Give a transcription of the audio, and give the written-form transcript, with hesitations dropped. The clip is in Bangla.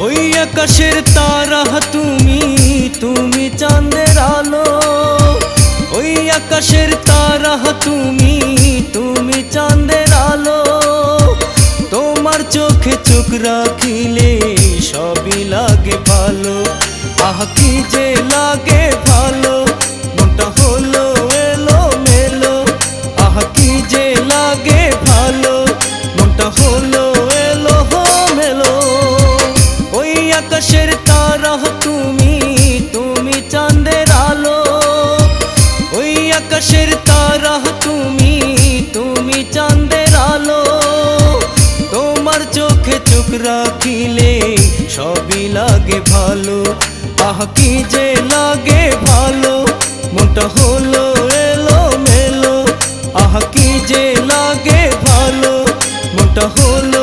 ওই আকাশের তারা তুমি, তুমি চাঁদের আলো। ওই আকাশের তারা তুমি, তুমি চাঁদের আলো। তোমার চোখে চোখ রাখিলে সবই লাগে ভালো। আহ কি যে লাগে ভালো, মনটা হলো এলো মেলো। আহ কি যে লাগে ভালো, মনটা হলো এলো মেলো। ওই আকাশের তারা তুমি, তুমি চাঁদের আলো। ওই আকাশের তারা তুমি, তুমি চাঁদের আলো। তোমার চোখে চোখ রাখিলে সবই লাগে ভালো। আহ কি যে লাগে ভালো, মনটা হলো এলো মেলো। আহ কি যে লাগে ভালো, মনটা হলো